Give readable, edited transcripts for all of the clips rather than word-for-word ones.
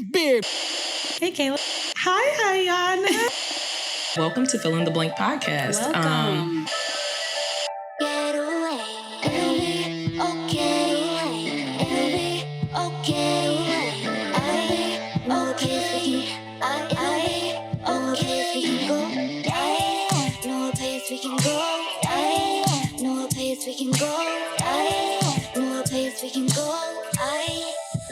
Babe. Hey, Kayla. Hi, Iyanna. Welcome to Fill in the Blank podcast. Welcome. Get away, it'll be okay, it'll be okay, okay, we can go, no place we can go, no place we can go, no place we can go,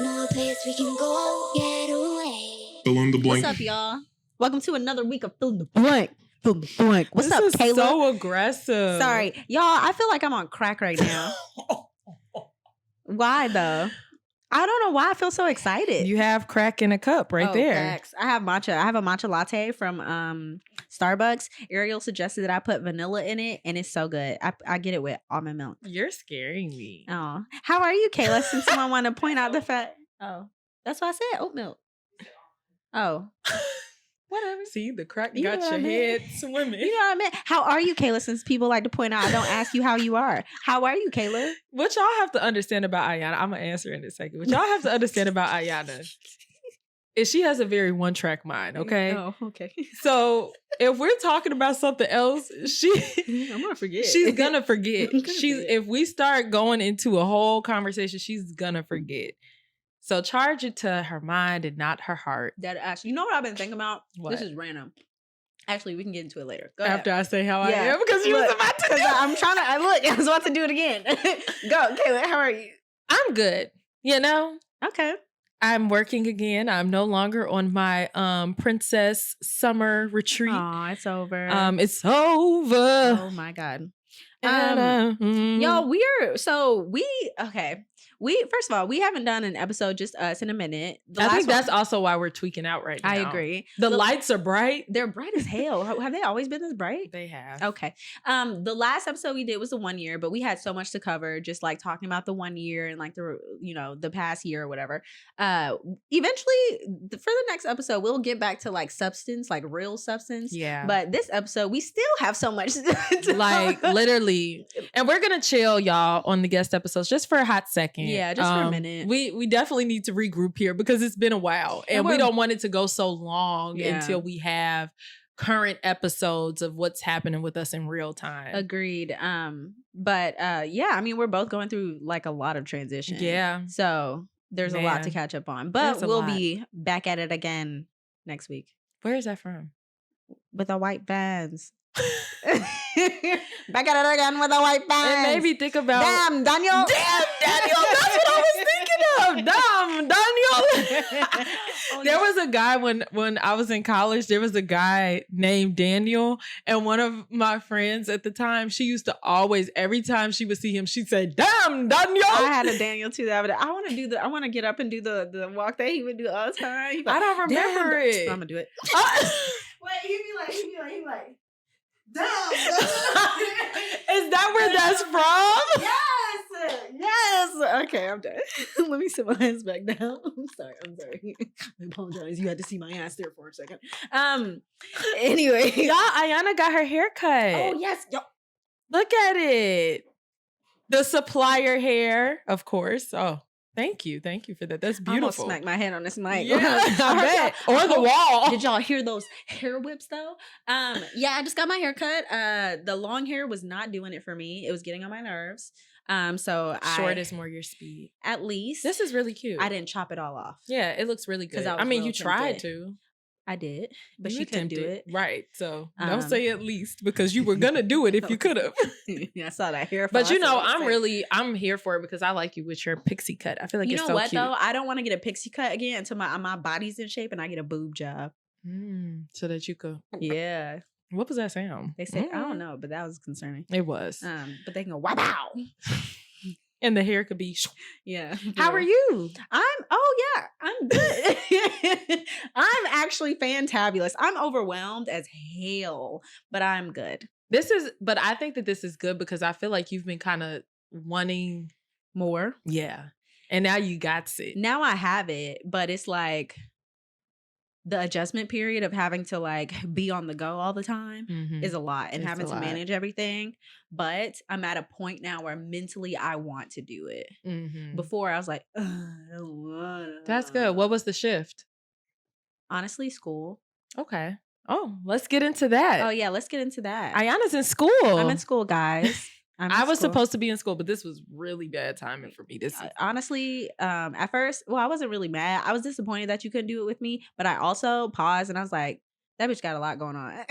no place we can go, get away. Fill in the blank. What's up, y'all? Welcome to another week of Fill in the Blank. Fill in the Blank. What's up, This is Kayla? so aggressive. Sorry, y'all. I feel like I'm on crack right now. Why though? I don't know why I feel so excited. You have crack in a cup right there. Facts. I have matcha. I have a matcha latte from Starbucks. Ariel suggested that I put vanilla in it, and it's so good. I get it with almond milk. You're scaring me. Oh, how are you, Kayla? Since someone want to point out the fact. Oh, that's what I said. Oat milk. Oh, whatever. See, the crack You know got what your I meant? head swimming. You know what I meant? How are you, Kayla? Since people like to point out, I don't ask you how you are. How are you, Kayla? What y'all have to understand about Iyanna, I'm going to answer in a second. What y'all have to understand about Iyanna is she has a very one-track mind, okay? Oh, okay. So if we're talking about something else, I'm gonna forget. she's going to forget. I'm gonna forget. If we start going into a whole conversation, she's going to forget. So charge it to her mind and not her heart. That actually, you know what I've been thinking about? What? This is random. Actually, we can get into it later. Go ahead. After I say how I am, because you was Look, about to 'cause do I'm trying to. I was about to do it again. Go, Kayla. How are you? I'm good. You know, Okay. I'm working again. I'm no longer on my princess summer retreat. Oh, it's over. It's over. Oh my god. And, Y'all, we first of all, we haven't done an episode just us in a minute. The I last think one- that's also why we're tweaking out right now. I agree. The lights are bright. They're bright as hell. Have they always been this bright? They have. Okay. The last episode we did was the 1 year, but we had so much to cover, just like talking about the 1 year and like the past year or whatever. Eventually, for the next episode, we'll get back to like substance, like real substance. Yeah. But this episode, we still have so much to Like literally. And we're gonna chill, y'all, on the guest episodes just for a hot second. Yeah, just for a minute. We definitely need to regroup here because it's been a while. And we don't want it to go so long Yeah. until we have current episodes of what's happening with us in real time. Agreed. But yeah, I mean, we're both going through like a lot of transition. Yeah. So there's a lot to Man. catch up on. But There's a we'll lot. be back at it again next week Where is that from? with our white bands. Back at it again with the white It bands. made me think about Damn, Daniel. Damn, Daniel. That's what I was thinking of. Damn, Daniel. There was a guy when I was in college, there was a guy named Daniel. And one of my friends at the time, she used to always, every time she would see him, she'd say, damn, Daniel. I had a Daniel too. I want to get up and do the walk that he would do all the time. He'd be I don't remember "Damn, it. I'm gonna do it. Wait, he'd be like, damn. Is that where that's from? Yes. Okay, I'm done. Let me sit my hands back down. I'm sorry. I apologize. You had to see my ass there for a second. Anyway. Y'all, Iyanna got her hair cut. Oh yes. Yo. Look at it. The supplier hair, of course. Oh, thank you for that. That's I almost beautiful. smacked my head on this mic. Yeah, I bet. Or the wall. Did y'all hear those hair whips though? Yeah, I just got my hair cut. The long hair was not doing it for me. It was getting on my nerves. So Short is more your speed. at least This is really cute. I didn't chop it all off. Yeah, it looks really good. I was I mean, real you tried tempted. to. I did, but You she couldn't do attempted. it. Right. So Um, don't say at least because you were gonna do it if you could have. Yeah, I saw that hair. But fall. you I said, know, "What's that?" I'm here for it because I like you with your pixie cut. I feel like You it's know so what cute. though? I don't want to get a pixie cut again until my body's in shape and I get a boob job. So that you could. Yeah, What was that sound? they said I don't know, but that was concerning. It was. But they can go wow. And the hair could be. Yeah. How are you? I'm good. I'm actually fantabulous. I'm overwhelmed as hell, but I'm good. But I think that this is good because I feel like you've been kind of wanting More. Yeah. And now you got it. Now I have it, but it's like the adjustment period of having to like be on the go all the time is a lot and It's having a to lot. manage everything. But I'm at a point now where mentally I want to do it. Mm-hmm. Before I was like, I don't wanna. That's good. What was the shift? Honestly, school. Okay. Oh, let's get into that. Oh yeah, let's get into that. Iyanna's in school. I'm in school, guys. I was supposed to be in school, but this was really bad timing for me this season. Honestly, at first, well, I wasn't really mad. I was disappointed that you couldn't do it with me, but I also paused and I was like, that bitch got a lot going on.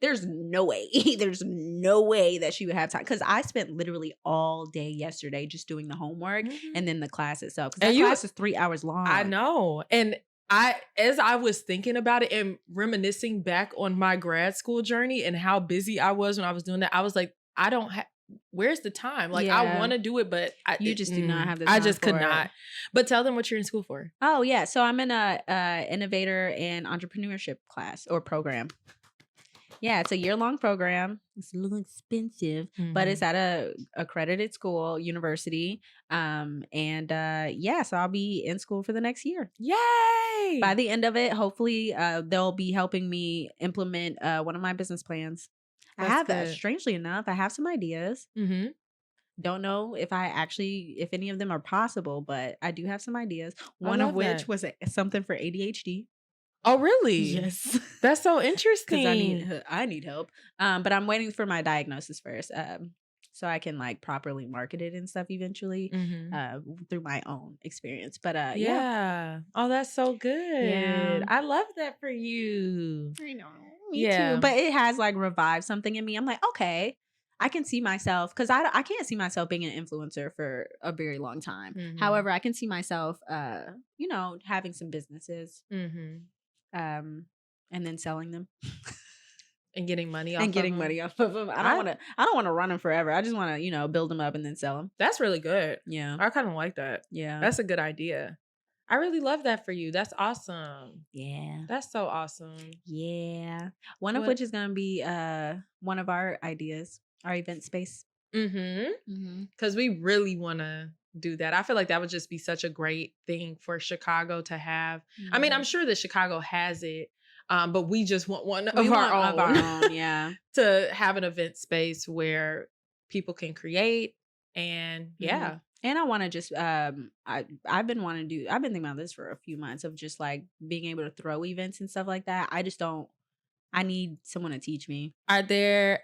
There's no way. There's no way that she would have time. Because I spent literally all day yesterday just doing the homework and then the class itself. Because that class is 3 hours long. I know. And as I was thinking about it and reminiscing back on my grad school journey and how busy I was when I was doing that, I was like, I don't have, where's the time? Like, I want to do it, but you just do not have the time. I just could not. But tell them what you're in school for. Oh, yeah. So I'm in a innovator and entrepreneurship class or program. Yeah, it's a year-long program. It's a little expensive, but it's at a accredited school, university. So I'll be in school for the next year. Yay! By the end of it, hopefully, they'll be helping me implement one of my business plans. Strangely enough, I have some ideas. Don't know if any of them are possible, but I do have some ideas. One of which was something for ADHD. Oh, really? Yes. That's so interesting. Because I need help. But I'm waiting for my diagnosis first. So I can like properly market it and stuff eventually through my own experience. But yeah. Oh, that's so good. Yeah. I love that for you. I know. Me too. But it has like revived something in me. I'm like, okay, I can see myself, because I can't see myself being an influencer for a very long time. However, I can see myself, having some businesses. And then selling them and getting money off of them. I don't want to run them forever. I just want to, build them up and then sell them. That's really good. Yeah. I kind of like that. Yeah. That's a good idea. I really love that for you. That's awesome. Yeah. That's so awesome. Yeah. One of which is going to be one of our ideas, our event space. Because we really want to do that. I feel like that would just be such a great thing for Chicago to have. I mean, I'm sure that Chicago has it, but we just want one of our own. Yeah. To have an event space where people can create and And I want to just I've been thinking about this for a few months of just like being able to throw events and stuff like that. I need someone to teach me. Are there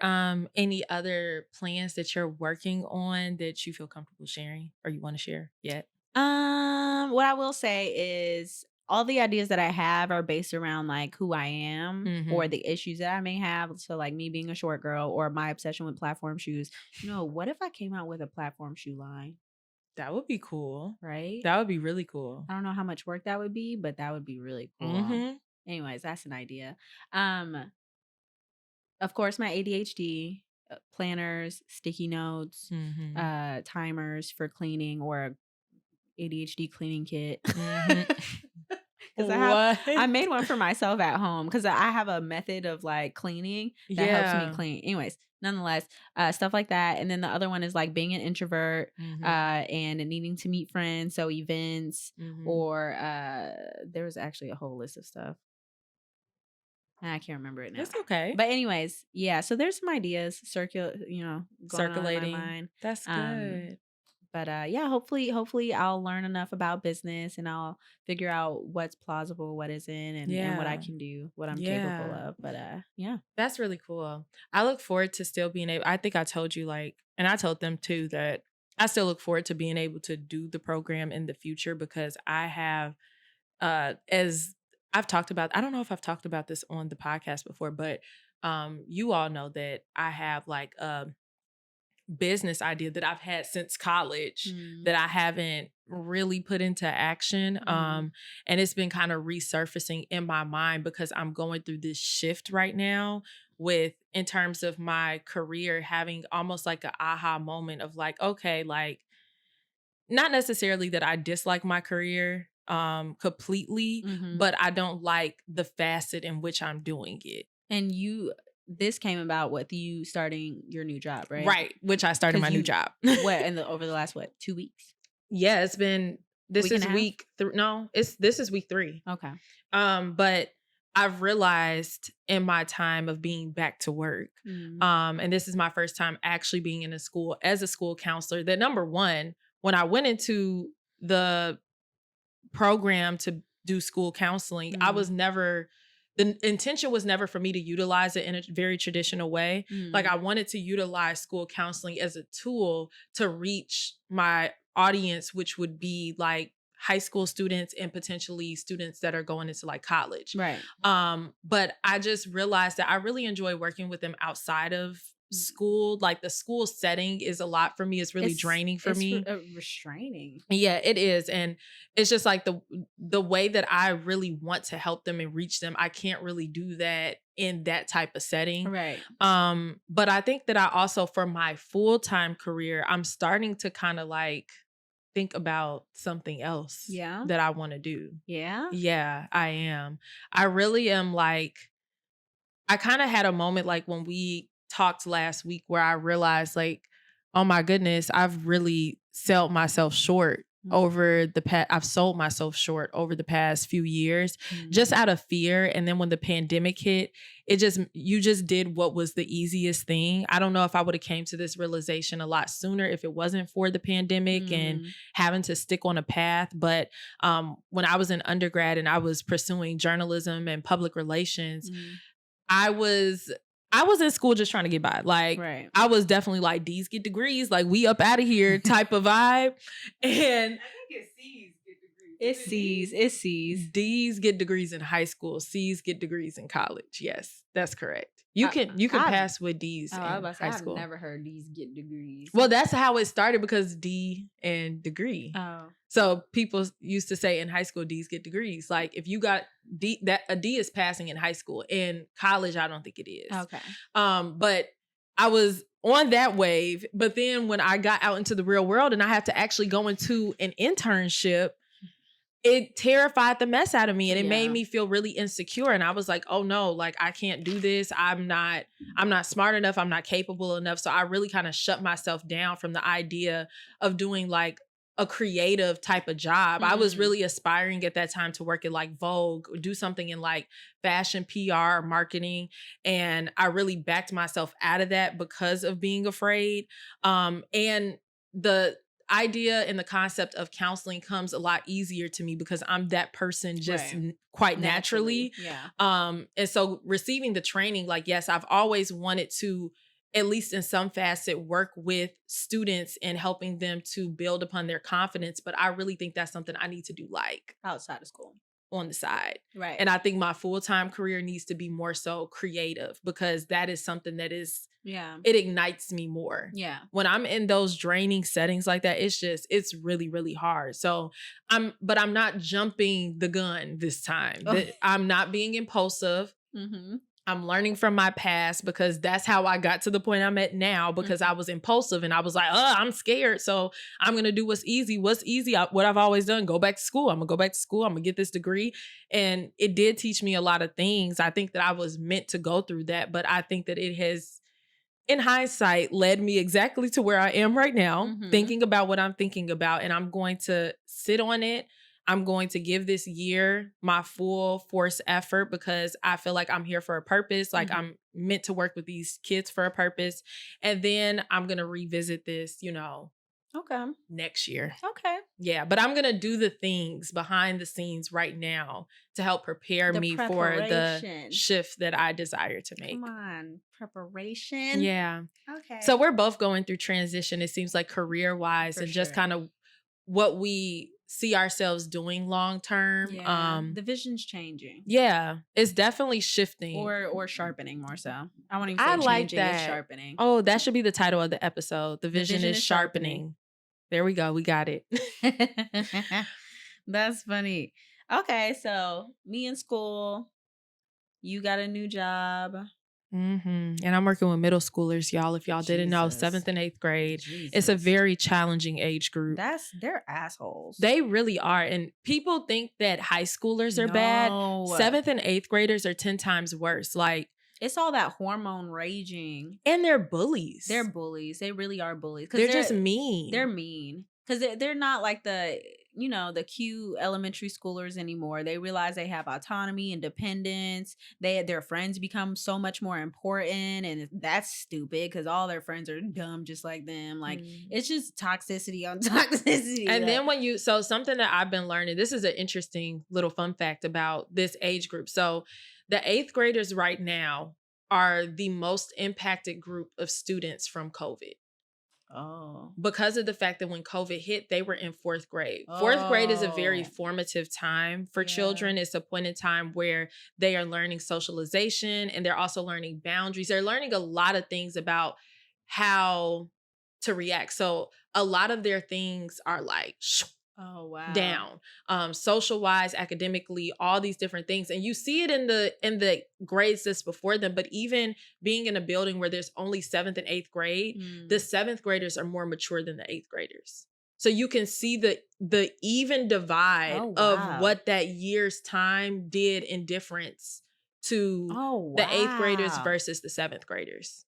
any other plans that you're working on that you feel comfortable sharing or you want to share yet? What I will say is all the ideas that I have are based around like who I am or the issues that I may have. So like me being a short girl or my obsession with platform shoes. What if I came out with a platform shoe line? That would be cool. Right? That would be really cool. I don't know how much work that would be, but that would be really cool. Anyways, that's an idea. Of course, my ADHD planners, sticky notes, timers for cleaning, or ADHD cleaning kit. Because I made one for myself at home because I have a method of like cleaning that helps me clean. Anyways, nonetheless, stuff like that. And then the other one is like being an introvert and needing to meet friends. So events or there was actually a whole list of stuff. And I can't remember it now. That's okay. But anyways, yeah. So there's some ideas circulating in my mind. That's good. But hopefully I'll learn enough about business and I'll figure out what's plausible, what isn't, and what I can do, what I'm capable of. But that's really cool. I look forward to still being able. I think I told you and I told them too that I still look forward to being able to do the program in the future because I have, as I've talked about, I don't know if I've talked about this on the podcast before, but you all know that I have like a business idea that I've had since college that I haven't really put into action. And it's been kind of resurfacing in my mind because I'm going through this shift right now in terms of my career, having almost like an aha moment of like, okay, like not necessarily that I dislike my career completely, but I don't like the facet in which I'm doing it. And this came about with you starting your new job, right? Right, which I started my new job. Over the last 2 weeks? Yeah, it's been this is week 3. No, this is week 3. Okay. But I've realized in my time of being back to work, and this is my first time actually being in a school as a school counselor, that number one, when I went into the program to do school counseling. Mm. The intention was never for me to utilize it in a very traditional way. Mm. Like I wanted to utilize school counseling as a tool to reach my audience, which would be like high school students and potentially students that are going into like college. Right. But I just realized that I really enjoy working with them outside of school. Like the school setting is a lot for me. It's really draining for me. Restraining. Yeah, it is. And it's just like the way that I really want to help them and reach them, I can't really do that in that type of setting. Right. But I think that I also, for my full-time career, I'm starting to kind of like think about something else that I want to do. Yeah. Yeah, I am. I really am like, I kind of had a moment like when we talked last week where I realized like, oh my goodness, I've really sold myself short over the past. I've sold myself short over the past few years, just out of fear. And then when the pandemic hit, you just did what was the easiest thing. I don't know if I would have came to this realization a lot sooner if it wasn't for the pandemic and having to stick on a path. But when I was in undergrad and I was pursuing journalism and public relations, I was in school just trying to get by. Like, I was definitely like, D's get degrees, like we up out of here type of vibe. And I think it's C's get degrees. It's C's. D's get degrees in high school. C's get degrees in college. Yes, that's correct. You can pass with D's in high school. I've never heard D's get degrees. Well, that's how it started because D and degree. Oh. So people used to say in high school, D's get degrees. Like if you got D, that a D is passing in high school. In college, I don't think it is. Okay. But I was on that wave. But then when I got out into the real world and I had to actually go into an internship, it terrified the mess out of me and it made me feel really insecure. And I was like, oh no, like I can't do this. I'm not smart enough. I'm not capable enough. So I really kind of shut myself down from the idea of doing like a creative type of job. I was really aspiring at that time to work at like Vogue or do something in like fashion PR, marketing. And I really backed myself out of that because of being afraid. And the idea and the concept of counseling comes a lot easier to me because I'm that person just quite naturally. Yeah. And so receiving the training, like, yes, I've always wanted to, at least in some facet, work with students and helping them to build upon their confidence. But I really think that's something I need to do like outside of school. On the side. Right. And I think my full-time career needs to be more so creative because that is something that is, it ignites me more. Yeah. When I'm in those draining settings like that, it's really, really hard. So I'm not jumping the gun this time. I'm not being impulsive. I'm learning from my past because that's how I got to the point I'm at now because I was impulsive and I was like, I'm scared. So I'm going to do what's easy. What's easy? What I've always done, go back to school. I'm going to go back to school. I'm going to get this degree. And it did teach me a lot of things. I think that I was meant to go through that, but I think that it has, in hindsight, led me exactly to where I am right now, thinking about what I'm thinking about. And I'm going to sit on it. I'm going to give this year my full force effort because I feel like I'm here for a purpose. Like I'm meant to work with these kids for a purpose. And then I'm going to revisit this, next year. Okay. Yeah. But I'm going to do the things behind the scenes right now to help prepare me for the shift that I desire to make. Come on. Preparation. Yeah. Okay. So we're both going through transition. It seems like career-wise and just kind of what we see ourselves doing long term. Yeah. The vision's changing. Yeah, it's definitely shifting. Or sharpening more so. I won't even say like changing, that. It's sharpening. Oh, that should be the title of the episode. The vision is sharpening. There we go. We got it. That's funny. Okay, so me in school, you got a new job. And I'm working with middle schoolers, y'all. If y'all didn't know, 7th and 8th grade. It's a very challenging age group. They're assholes. They really are. And people think that high schoolers are bad. 7th and 8th graders are 10 times worse. Like, it's all that hormone raging. And they're bullies. They're bullies. They really are bullies. They're just mean. They're mean. Because they're not like the, the cute elementary schoolers anymore. They realize they have autonomy, independence. Their friends become so much more important, and that's stupid because all their friends are dumb just like them. Like it's just toxicity on toxicity. And then so something that I've been learning, this is an interesting little fun fact about this age group. So the 8th graders right now are the most impacted group of students from COVID. Oh. Because of the fact that when COVID hit, they were in 4th grade. 4th grade is a very formative time for children. It's a point in time where they are learning socialization and they're also learning boundaries. They're learning a lot of things about how to react. So a lot of their things are like down, social wise, academically, all these different things. And you see it in the grades that's before them. But even being in a building where there's only 7th and 8th grade, the 7th graders are more mature than the 8th graders. So you can see the even divide of what that year's time did in difference to the 8th graders versus the 7th graders.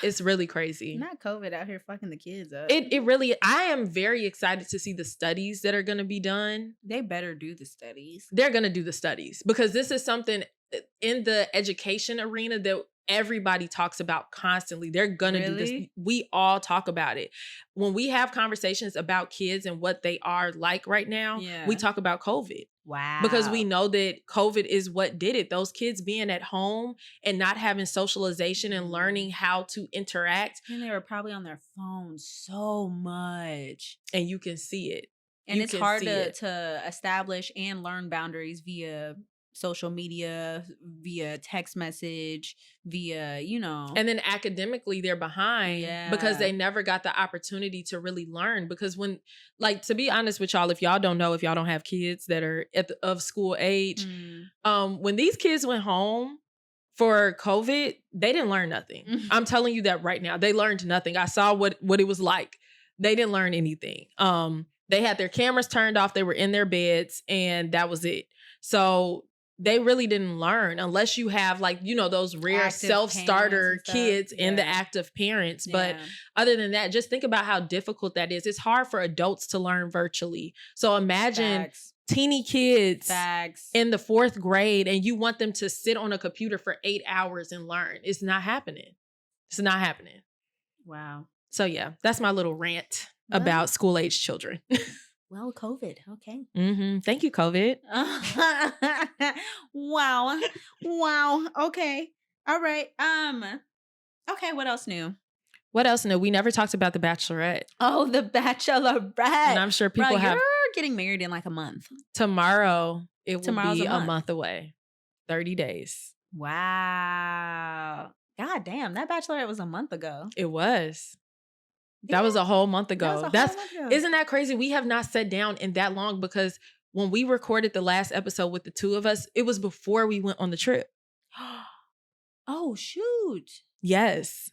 It's really crazy. Not COVID out here fucking the kids up. It really, I am very excited to see the studies that are going to be done. They better do the studies. They're going to do the studies because this is something in the education arena that everybody talks about constantly. They're going to do this. We all talk about it. When we have conversations about kids and what they are like right now, we talk about COVID. Wow. Because we know that COVID is what did it. Those kids being at home and not having socialization and learning how to interact. And they were probably on their phones so much. And you can see it. And it's hard to establish and learn boundaries via social media, via text message, via, And then academically they're behind because they never got the opportunity to really learn. Because when, like, to be honest with y'all, if y'all don't know, if y'all don't have kids that are of school age, when these kids went home for COVID, they didn't learn nothing. I'm telling you that right now. They learned nothing. I saw what it was like. They didn't learn anything. They had their cameras turned off. They were in their beds and that was it. So they really didn't learn unless you have those rare active self-starter kids and the active parents. But other than that, just think about how difficult that is. It's hard for adults to learn virtually. So imagine teeny kids in the 4th grade and you want them to sit on a computer for 8 hours and learn. It's not happening. It's not happening. Wow. So yeah, that's my little rant about school age children. Well, COVID. Okay. Thank you, COVID. Wow. Okay. All right. Okay. What else new? We never talked about the bachelorette. Oh, the bachelorette. And I'm sure people you're getting married in like a month. Tomorrow, it will be a month away. 30 days. Wow. God damn. That bachelorette was a month ago. It was. That was a whole month ago. Isn't that crazy? We have not sat down in that long because when we recorded the last episode with the two of us, it was before we went on the trip. Oh, shoot. Yes.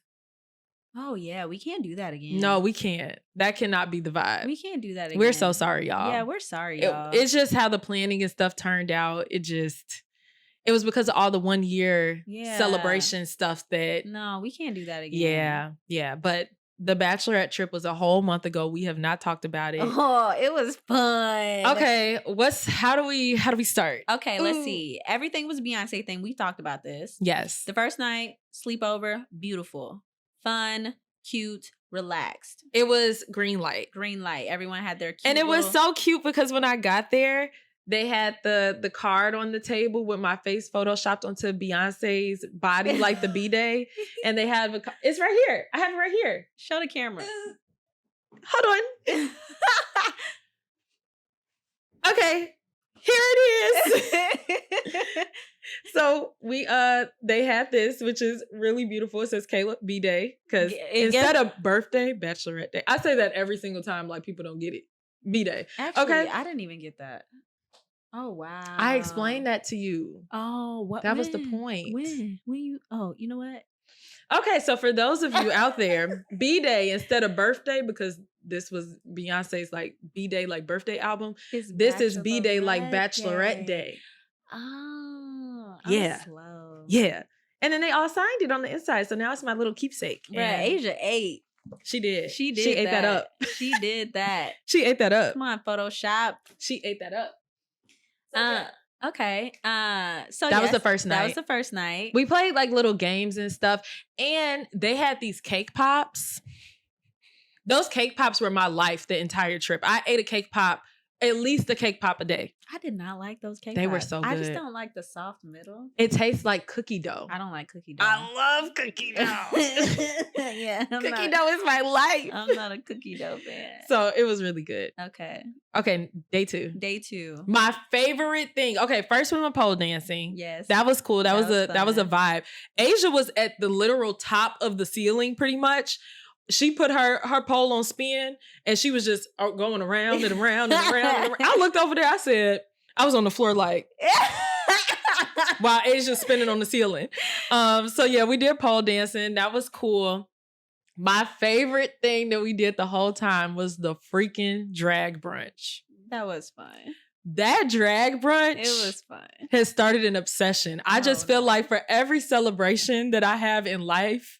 Oh, yeah. We can't do that again. No, we can't. That cannot be the vibe. We can't do that again. We're so sorry, y'all. Yeah, we're sorry, y'all. It's just how the planning and stuff turned out. It was because of all the 1 year celebration stuff that. No, we can't do that again. Yeah. But the bachelorette trip was a whole month ago. We have not talked about it. Oh, it was fun. Okay, how do we start? Okay, let's see. Everything was Beyonce thing. We talked about this. Yes. The first night, sleepover, beautiful, fun, cute, relaxed. It was green light. Everyone had their cute and it was so cute because when I got there, they had the card on the table with my face photoshopped onto Beyonce's body, like the B-Day. And they have it's right here. I have it right here. Show the camera. Hold on. Okay. Here it is. So they had this, which is really beautiful. It says Kayla B-Day because instead of birthday, bachelorette day. I say that every single time, like people don't get it. B-Day. Actually, okay. I didn't even get that. Oh, wow. I explained that to you. Oh, what? That was the point. When you, you know what? Okay, so for those of you out there, B-Day instead of birthday, because this was Beyonce's like B-Day, like birthday album. This is B-Day, like bachelorette day. Oh, yeah. Slow. Yeah. And then they all signed it on the inside. So now it's my little keepsake. Right, Asia ate. She did. She did. She ate that up. She did that. She ate that up. Come on, Photoshop. She ate that up. Okay. So that was the first night. That was the first night. We played like little games and stuff, and they had these cake pops. Those cake pops were my life the entire trip. I ate a cake pop, at least a cake pop a day. I did not like those cake They pops. were so good. I just don't like the soft middle. It tastes like cookie dough. I don't like cookie dough. I love cookie dough. Yeah, Cookie dough is my life. I'm not a cookie dough fan. So it was really good. Okay. Okay, day 2. Day 2. My favorite thing. Okay, first we went pole dancing. Yes. That was cool. That was a fun. vibe. Asia was at the literal top of the ceiling pretty much. She put her pole on spin and she was just going around and around and around and around. I looked over there. I said, I was on the floor like, while Asia's spinning on the ceiling. So yeah, we did pole dancing. That was cool. My favorite thing that we did the whole time was the freaking drag brunch. That was fun. That drag brunch. It was fun. Has started an obsession. I just feel like for every celebration that I have in life,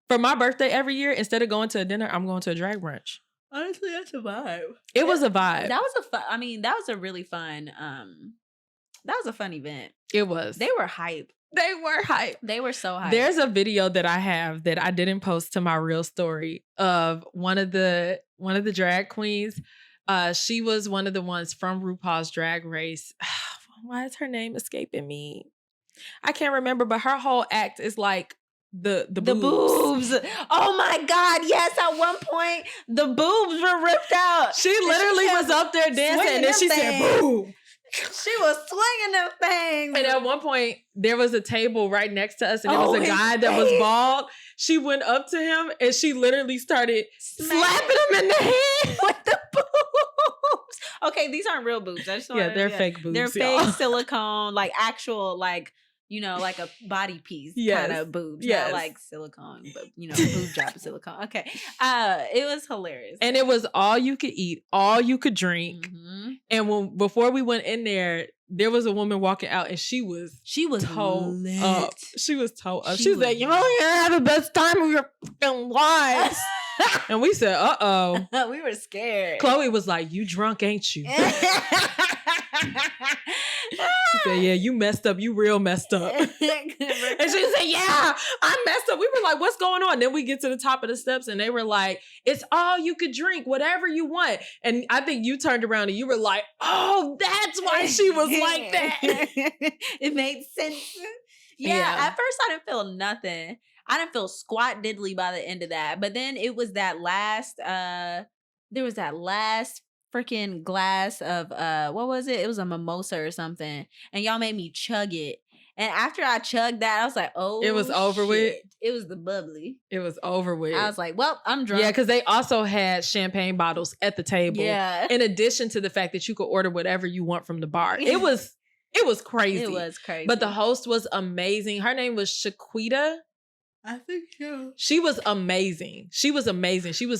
for my birthday every year, instead of going to a dinner, I'm going to a drag brunch. Honestly, that's a vibe. It was a vibe. That was a fun. I mean, that was a really fun. That was a fun event. It was. They were hype. They were hype. They were so hype. There's a video that I have that I didn't post to my real story of one of the drag queens. She was one of the ones from RuPaul's Drag Race. Why is her name escaping me? I can't remember, but her whole act is like the boobs. Oh my God. Yes. At one point, the boobs were ripped out. She literally was up there dancing and then she said, boo. She was swinging them things. And at one point, there was a table right next to us and there was a guy that was bald. She went up to him and she literally started slapping him in the head with the boobs. Okay, these aren't real boobs. I just they're fake boobs. They're y'all. fake silicone, like actual, like, you know, like a body piece kind of boobs. Yes. Not like silicone, but, you know, boob job of silicone. Okay. It was hilarious. And it was all you could eat, all you could drink. Mm-hmm. And before we went in there was a woman walking out and she was toe lit. up. She was toe up. She was like, "You're gonna have the best time of your fucking lives." And we said, "Uh-oh." We were scared. Chloe was like, "You drunk, ain't you?" She said, "Yeah, you messed up. You real messed up." And she said, "Yeah, I messed up." We were like, "What's going on?" Then we get to the top of the steps and they were like, "It's all you could drink, whatever you want." And I think you turned around and you were like, "Oh, that's why she was like that." It made sense. Yeah, at first I didn't feel nothing. I didn't feel squat diddly by the end of that. But then it was that last, there was that last freaking glass of, what was it? It was a mimosa or something. And y'all made me chug it. And after I chugged that, I was like, oh, it was over with. It was the bubbly. It was over with. I was like, well, I'm drunk. Yeah, because they also had champagne bottles at the table. Yeah. In addition to the fact that you could order whatever you want from the bar. It was crazy. It was crazy. But the host was amazing. Her name was Shaquita. I think so. She was amazing. She was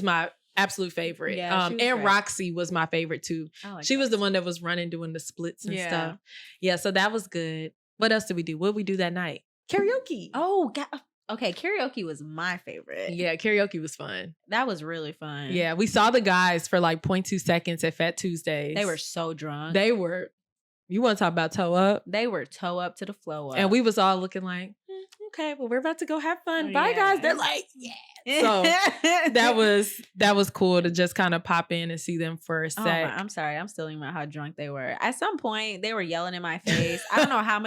my absolute favorite. Yeah, and great. Roxy was my favorite too. She was the one that was running, doing the splits and stuff. Yeah, so that was good. What else did we do? What did we do that night? Karaoke. Oh, God. Okay, karaoke was my favorite. Yeah, karaoke was fun. That was really fun. Yeah, we saw the guys for like 0.2 seconds at Fat Tuesdays. They were so drunk. You want to talk about toe up? They were toe up to the flow up. And we was all looking like, okay, well, we're about to go have fun. Bye, guys. They're like, yeah. So that was cool to just kind of pop in and see them for a sec. I'm sorry. I'm still thinking about how drunk they were. At some point, they were yelling in my face. I don't know how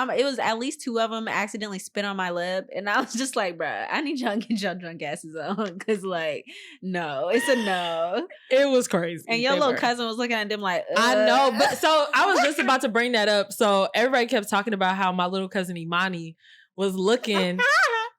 it was at least 2 of them accidentally spit on my lip. And I was just like, bruh, I need y'all to get y'all drunk asses on. Cause like, no, it's a no. It was crazy. And your little cousin was looking at them like, ugh. I know. But so I was just about to bring that up. So everybody kept talking about how my little cousin Imani was looking,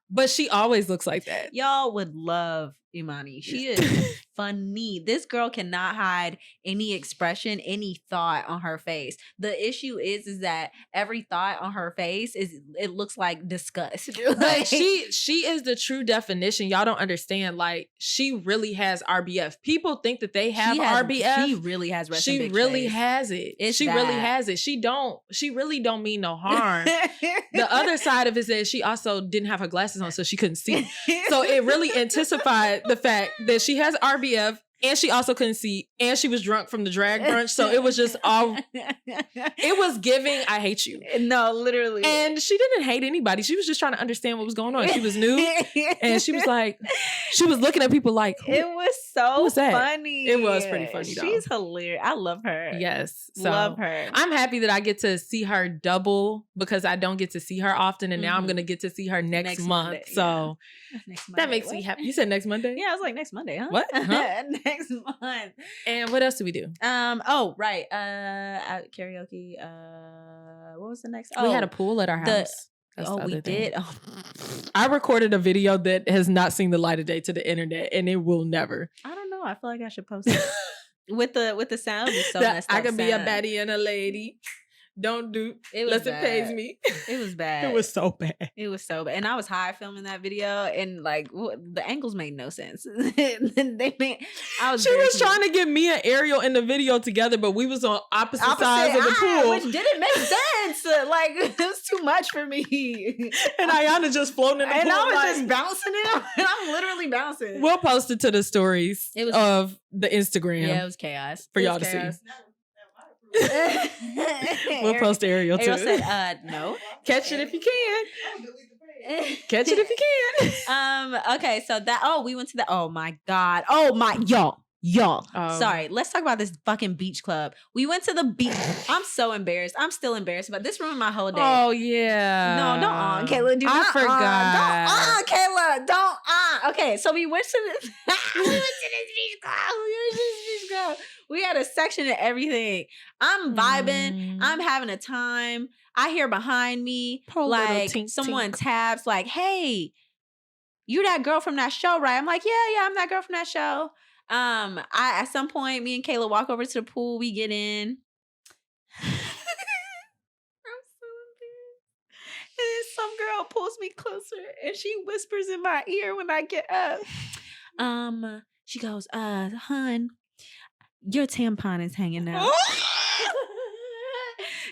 but she always looks like that. Y'all would love Imani. She is funny. This girl cannot hide any expression, any thought on her face. The issue is that every thought on her face it looks like disgust. But she is the true definition. Y'all don't understand. Like, she really has RBF. People think that they have RBF. She really has. She really has it. She really has it. She really don't mean no harm. The other side of it is she also didn't have her glasses on, so she couldn't see. So it really intensified the fact that she has RBF, and she also couldn't see, and she was drunk from the drag brunch. So it was just all, it was giving, I hate you. No, literally. And she didn't hate anybody. She was just trying to understand what was going on. She was new. And she was like, she was looking at people like, it was so funny. It was pretty funny though. She's hilarious. I love her. Yes. So love her. I'm happy that I get to see her double because I don't get to see her often. And now I'm going to get to see her next month. Monday, So next that makes me happy. You said next Monday? Yeah, I was like next Monday, huh? What? Huh? Next month. And what else do we do? Oh, right. Karaoke. What was the next? We had a pool at our house. We did. Oh. I recorded a video that has not seen the light of day to the internet, and it will never. I don't know. I feel like I should post it with the sound. It's so messed up. I can be a baddie and a lady. Don't do unless it pays me. It was bad. It was so bad. It was so bad. And I was high filming that video, and like the angles made no sense. She was trying to get me and Ariel in the video together, but we was on opposite sides of the pool, which didn't make sense. Like, it was too much for me. And Iyanna just floating in the pool, and I was just bouncing it. And I'm literally bouncing. We'll post it to the stories of the Instagram. Yeah, it was chaos for y'all to see. We'll post Ariel too. Ariel said, no. Catch it if you can. Catch it if you can. Okay, so we went to oh my God. Y'all. Sorry. Let's talk about this fucking beach club. We went to the beach. I'm so embarrassed. I'm still embarrassed, but this ruined my whole day. Oh yeah. No, don't Kayla. Do I not forgot. Don't Kayla. Don't Okay, so we went to this beach club. We had a section and everything. I'm vibing. I'm having a time. I hear behind me someone taps like, "Hey, you that girl from that show, right?" I'm like, yeah, I'm that girl from that show. At some point, me and Kayla walk over to the pool. We get in. I'm so embarrassed. And then some girl pulls me closer and she whispers in my ear when I get up. She goes, "Hun, your tampon is hanging out."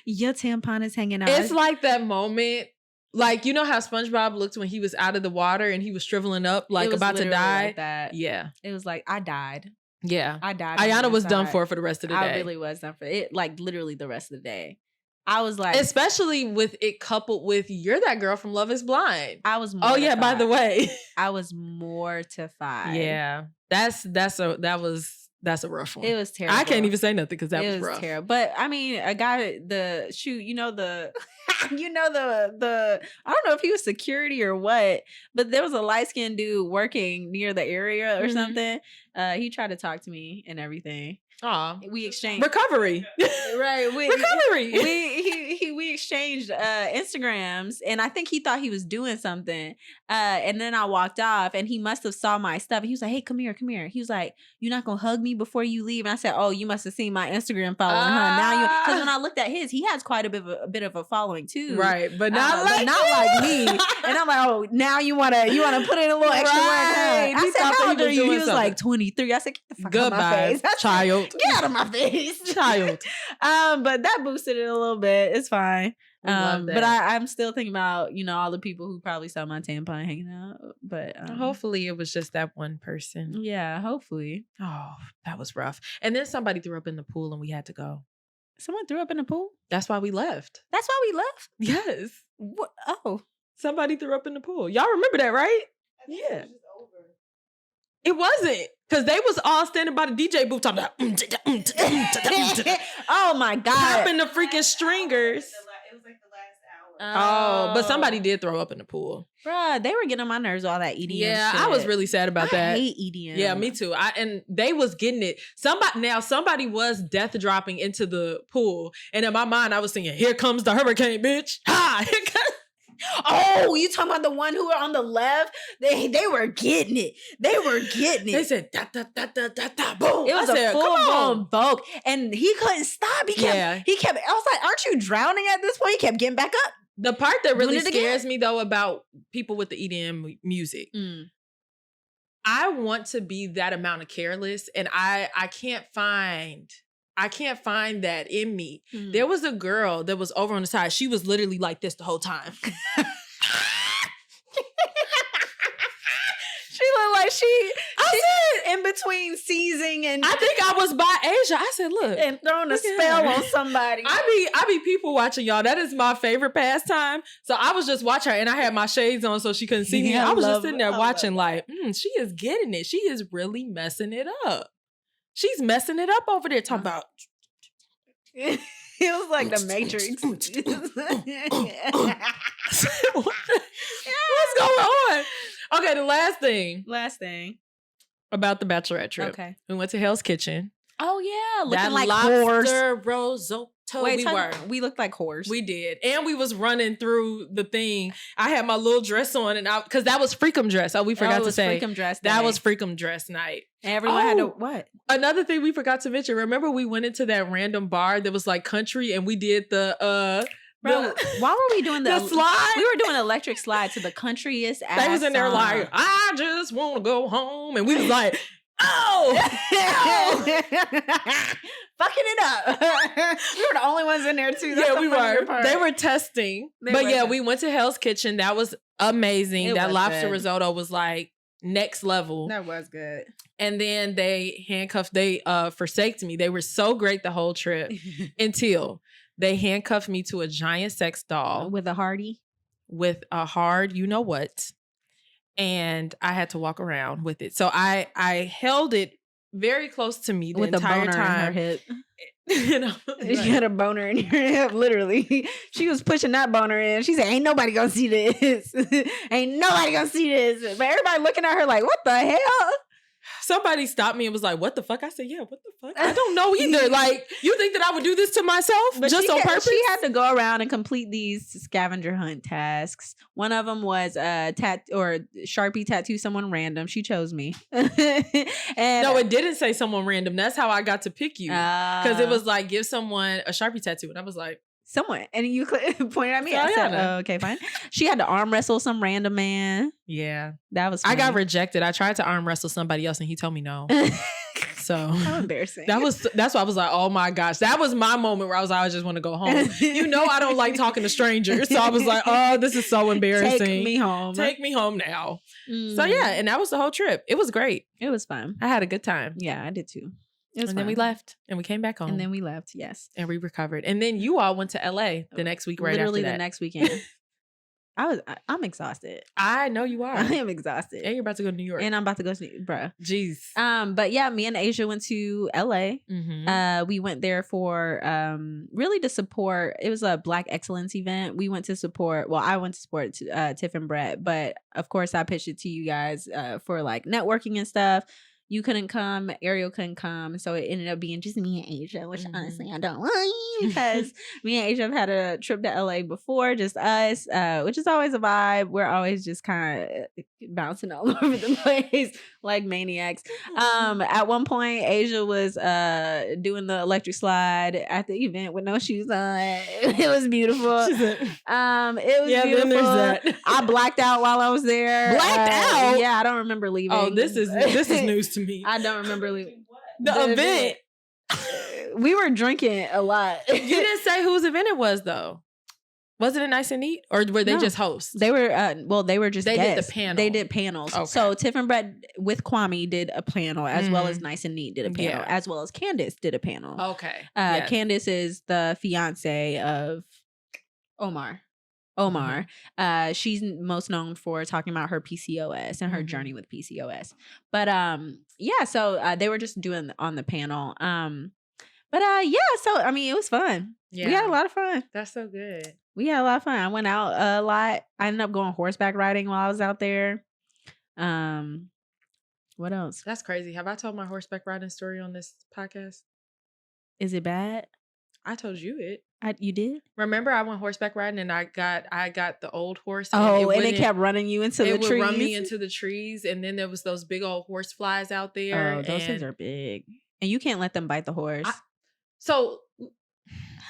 Your tampon is hanging out. It's like that moment. Like, you know how SpongeBob looked when he was out of the water and he was shriveling up, like about to die? Like that. Yeah. It was like, I died. Yeah. I died. Iyanna was done for the rest of the day. I really was done for it. Like, literally the rest of the day. I was like. Especially with it coupled with, you're that girl from Love is Blind. I was mortified. Oh, yeah, by the way. I was mortified. Yeah. That's a rough one. It was terrible. I can't even say nothing because that was rough. Terrible. But I mean, a guy, the I don't know if he was security or what, but there was a light-skinned dude working near the area or something. He tried to talk to me and everything. Aw. We exchanged recovery. Right. Recovery. We exchanged Instagrams, and I think he thought he was doing something. And then I walked off, and he must have saw my stuff. He was like, "Hey, come here. He was like, "You're not gonna hug me before you leave?" And I said, "Oh, you must have seen my Instagram following, huh? Now you," because when I looked at his, he has quite a bit of a following too, right? But not like me. And I'm like, "Oh, now you wanna put in a little extra work?" Huh? I said, "How old are you?" He was like 23. I said, "Get the fuck out of my face, child." Get out of my face, child. But that boosted it a little bit. It's fine. But I'm still thinking about, all the people who probably saw my tampon hanging out. But hopefully it was just that one person. Yeah, hopefully. Oh, that was rough. And then somebody threw up in the pool and we had to go. Someone threw up in the pool? That's why we left. That's why we left? Yes. What? Oh. Somebody threw up in the pool. Y'all remember that, right? Yeah. It wasn't. Because they was all standing by the DJ booth talking about oh my God. Popping the freaking stringers. It was like the last hour. Oh, but somebody did throw up in the pool. Bruh, they were getting on my nerves, all that EDM Yeah, shit. I was really sad about that. I hate EDM. Yeah, me too. And they was getting it. Somebody was death dropping into the pool. And in my mind, I was singing, "Here comes the hurricane, bitch." Ha! Oh, you talking about the one who were on the left? They were getting it. They were getting it. They said da da da da da da boom. It was I a said, full come blown on. vogue, and he couldn't stop. He kept. I was like, "Aren't you drowning at this point?" He kept getting back up. The part that really Doing it again. scares me though about people with the EDM music, I want to be that amount of careless, and I can't find that in me. There was a girl that was over on the side. She was literally like this the whole time. She looked like she in between seizing and I think I was by Asia. I said, look. and throwing a look at spell her. on somebody. I be people watching, y'all. That is my favorite pastime. So I was just watching her, and I had my shades on so she couldn't see me. Yeah, I was just sitting there I watching love like, she is getting it. She is really messing it up. She's messing it up over there talking about. It was like the Matrix. What's going on? Okay, the last thing about the bachelorette trip. Okay. We went to Hell's Kitchen. Oh yeah, That looking like lobster whores. risotto. Wait, we were. we looked like whores. We did. And we was running through the thing. I had my little dress on and because that was Freakum dress. Oh, we forgot to say. Freakum dress. That was Freakum dress night. Everyone had to what? Another thing we forgot to mention. Remember we went into that random bar that was like country and we did the Bro, why were we doing the slide? We were doing electric slide to the countryest ass They was in there song. like, I just want to go home. And we was like, oh! Fucking it up. We were the only ones in there too. That's Yeah, the we funnier were. part. They were testing. They But were yeah, testing. we went to Hell's Kitchen. That was amazing. It That was lobster good. risotto was like next level. That was good. And then they forsaked me. They were so great the whole trip until they handcuffed me to a giant sex doll With a Hardy. with a hard, you know what, and I had to walk around with it. So I held it very close to me the With a entire boner in her time. hip. You know, She had a boner in her hip, literally. She was pushing that boner in. She said, ain't nobody gonna see this. Ain't nobody gonna see this. But everybody looking at her like, what the hell? Somebody stopped me and was like, "What the fuck?" I said, "Yeah, what the fuck? I don't know either. Like, you think that I would do this to myself just on purpose?" She had to go around and complete these scavenger hunt tasks. One of them was Sharpie tattoo someone random. She chose me. And No, it didn't say someone random. That's how I got to pick you. Because it was like, give someone a Sharpie tattoo. And I was like, someone. And you pointed at me. I said, Iyanna. okay, fine. She had to arm wrestle some random man. yeah. That was I got funny. rejected. I tried to arm wrestle somebody else and he told me no. So How embarrassing. that's why I was like, oh my gosh. That was my moment where I was like, I just want to go home. You know, I don't like talking to strangers. So I was like, oh, this is so embarrassing. Take me home. Take me home now. So Mm. yeah, and that was the whole trip. It was great. It was fun. I had a good time. Yeah, I did too. It was And then we fun. left and we came back home And then we left. Yes. and we recovered. And then you all went to LA the next week right Literally after that. the next weekend. I'm exhausted. I know you are. I am exhausted. And you're about to go to New York. And I'm about to go to bruh. Jeez. But yeah, me and Asia went to LA. Mm-hmm. We went there for really to support. It was a Black Excellence event. We went to support. Well, I went to support Tiff and Brett, but of course I pitched it to you guys for like networking and stuff. You couldn't come, Ariel couldn't come, so it ended up being just me and Asia, which honestly I don't like because me and Asia have had a trip to LA before, just us, which is always a vibe. We're always just kind of bouncing all over the place like maniacs. At one point, Asia was doing the electric slide at the event with no shoes on. It was beautiful. It was beautiful. Then there's that. I blacked out while I was there. Blacked out? Yeah, I don't remember leaving. Oh, this is news to me. I don't remember leaving. The event. We were drinking a lot. You didn't say whose event it was though. Wasn't it nice and neat? Or were they No. just hosts? They were they were just They did the guests. panel. They did panels. Okay. So Tiff and Brett with Kwame did a panel, as well as Nice and Neat did a panel, Yeah. as well as Candace did a panel. Okay. Yes. Candace is the fiance of Omar. She's most known for talking about her PCOS and her journey with PCOS. But yeah, so they were just doing on the panel. But yeah, so I mean, it was fun. Yeah. We had a lot of fun. That's so good. We had a lot of fun. I went out a lot. I ended up going horseback riding while I was out there. What else? That's crazy. Have I told my horseback riding story on this podcast? Is it bad? I told you it. You did? Remember, I went horseback riding and I got the old horse. And it kept running you into the trees. It would run me into the trees, and then there was those big old horse flies out there. Oh, those things are big, and you can't let them bite the horse. So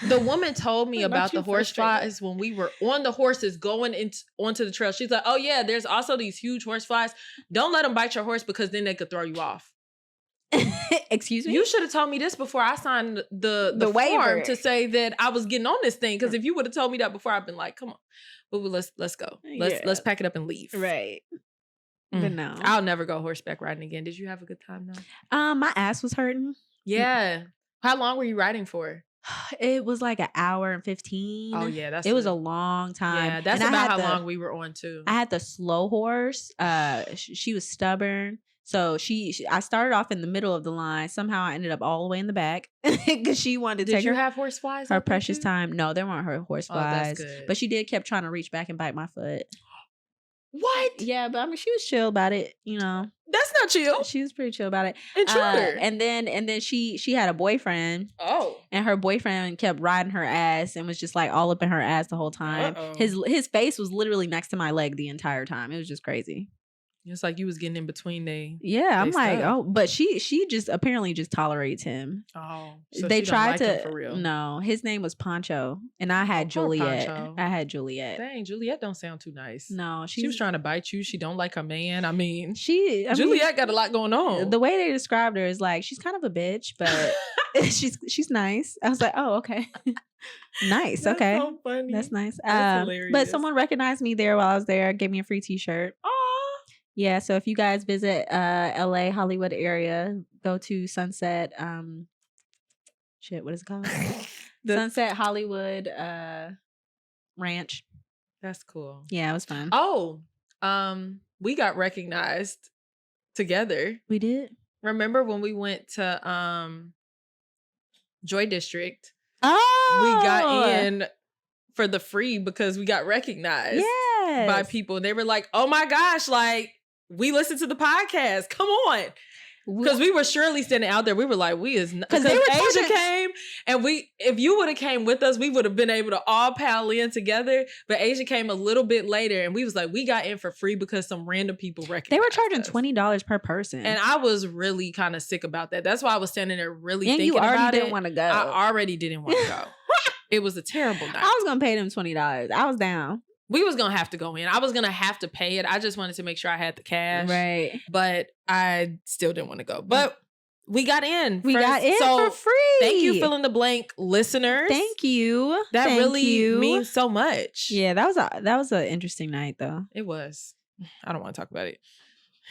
the woman told me about the horse flies when we were on the horses going onto the trail. She's like, "Oh yeah, there's also these huge horse flies. Don't let them bite your horse because then they could throw you off." Excuse me? You should have told me this before I signed the waiver form to say that I was getting on this thing. Because if you would have told me that before, I've been like, "Come on, but let's go. Let's pack it up and leave." Right. But no, I'll never go horseback riding again. Did you have a good time though? My ass was hurting. Yeah. How long were you riding for? It was like an hour and 15. Oh yeah, it was a long time. Yeah, that's about how long we were on too. I had the slow horse. She was stubborn. So I started off in the middle of the line. Somehow I ended up all the way in the back because she wanted to take Did you have horse flies? Her precious time. No, there weren't her horse flies. That's good. But she kept trying to reach back and bite my foot. What? Yeah, but I mean, she was chill about it. You know, that's not chill. She was pretty chill about it. Intruder. And then she had a boyfriend. Oh. And her boyfriend kept riding her ass and was just like all up in her ass the whole time. Uh-oh. His face was literally next to my leg the entire time. It was just crazy. It's like you was getting in between I'm like, oh, but she just apparently just tolerates him. Oh, so they she tried don't like to him for real. No, his name was Poncho, and I had Juliet. Poncho. I had Juliet. Dang, Juliet don't sound too nice. No, she was trying to bite you. She don't like her man. I mean, Juliet got a lot going on. The way they described her is like she's kind of a bitch, but she's nice. I was like, oh, okay. Nice. That's okay. So funny. That's nice. That's hilarious. But someone recognized me there while I was there, gave me a free t-shirt. Yeah, so if you guys visit LA, Hollywood area, go to Sunset, what is it called? Sunset Hollywood Ranch. That's cool. Yeah, it was fun. Oh, we got recognized together. We did? Remember when we went to Joy District? Oh! We got in for the free because we got recognized by people. And they were like, oh my gosh, like, we listened to the podcast. Come on. Because we were surely standing out there. We were like, because Asia came, and if you would have came with us, we would have been able to all pal in together. But Asia came a little bit later, and we was like, we got in for free because some random people recognized They were charging us. $20 per person. And I was really kind of sick about that. That's why I was standing there really thinking about it. And you already didn't want to go. I already didn't want to go. It was a terrible night. I was going to pay them $20. I was down. We was going to have to go in. I was going to have to pay it. I just wanted to make sure I had the cash. Right. But I still didn't want to go. But we got in. We got in for free. Thank you, Fill in the Blank listeners. Thank you. That means so much. Yeah, that was an interesting night though. It was. I don't want to talk about it.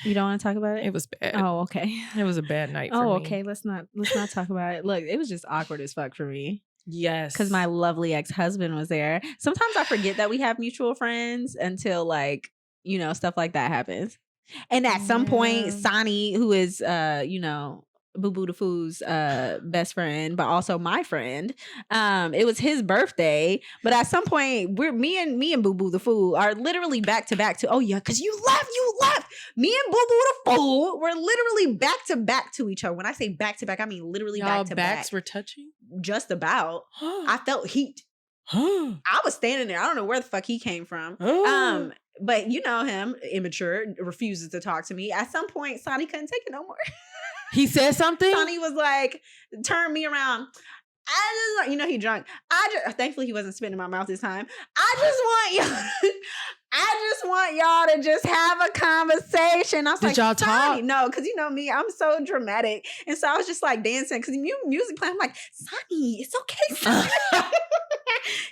You don't want to talk about it? It was bad. Oh, okay. It was a bad night for me. Oh, okay. Let's not talk about it. Look, it was just awkward as fuck for me. Yes. Because my lovely ex-husband was there. Sometimes I forget that we have mutual friends until stuff like that happens. And at some point, Sonny, who is Boo Boo the Foo's best friend, but also my friend. It was his birthday, but at some point, me and Boo Boo the Foo are literally back to back to. Oh yeah, because you left. Me and Boo Boo the Foo were literally back to back to each other. When I say back to back, I mean literally back to back. Backs were touching. Just about. I felt heat. I was standing there. I don't know where the fuck he came from. But you know him, immature, refuses to talk to me. At some point, Sonny couldn't take it no more. He said something? Sonny was like, turn me around. He drunk. Thankfully he wasn't spitting in my mouth this time. I just want y'all to just have a conversation. I was like, did y'all talk? No, because you know me, I'm so dramatic. And so I was just like dancing because music playing. I'm like, Sonny, it's okay, Sonny.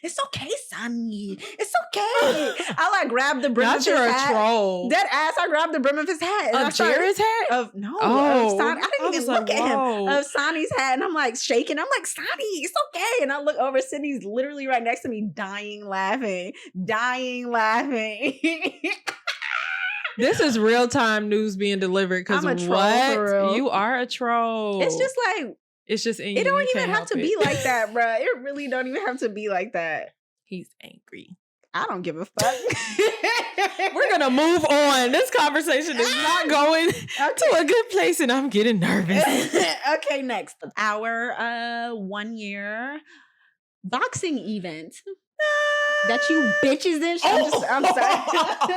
It's okay, Sonny. It's okay. I like grabbed the brim of his hat. You're a troll. Dead ass, I grabbed the brim of his hat. Of Jared's hat? Of Sonny. I didn't even look at him. Of Sonny's hat. And I'm like shaking. I'm like, Sonny, it's okay. And I look over, Sydney's literally right next to me, dying laughing. This is real time news being delivered because I'm a troll, for real. You are a troll. It's just like, it's just in you. It don't you even have to be like that, bro. It really don't even have to be like that. He's angry. I don't give a fuck. We're gonna move on. This conversation is not going to a good place, and I'm getting nervous. Okay, next. Our 1 year boxing event that you bitches in. I'm sorry.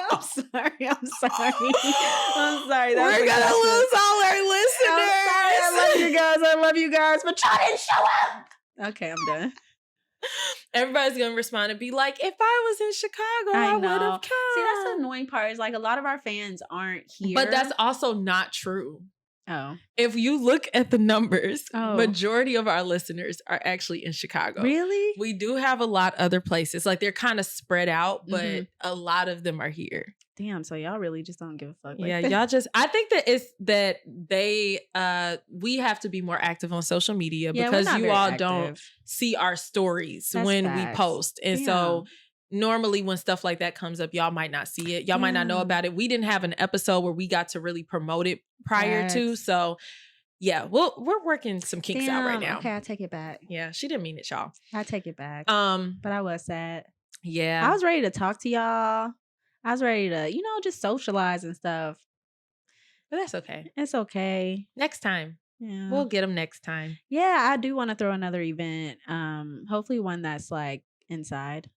I'm sorry. I'm sorry. We're gonna lose all our listeners. I'm sorry. I love you guys, but y'all didn't show up. Okay, I'm done. Everybody's gonna respond and be like, if I was in Chicago, I would have come. See, that's the annoying part is like a lot of our fans aren't here. But that's also not true. Oh. If you look at the numbers, majority of our listeners are actually in Chicago. Really? We do have a lot other places. Like they're kind of spread out, but a lot of them are here. Damn, so y'all really just don't give a fuck. Yeah, y'all just, I think that it's that we have to be more active on social media because you all don't see our stories when we post. And so normally when stuff like that comes up, y'all might not see it. Y'all might not know about it. We didn't have an episode where we got to really promote it prior to. So yeah, we're working some kinks out right now. Okay, I take it back. Yeah, she didn't mean it, y'all. I take it back. But I was sad. Yeah. I was ready to talk to y'all. I was ready to, just socialize and stuff. But that's okay. It's okay. Next time. Yeah. We'll get them next time. Yeah, I do want to throw another event. Hopefully one that's like inside.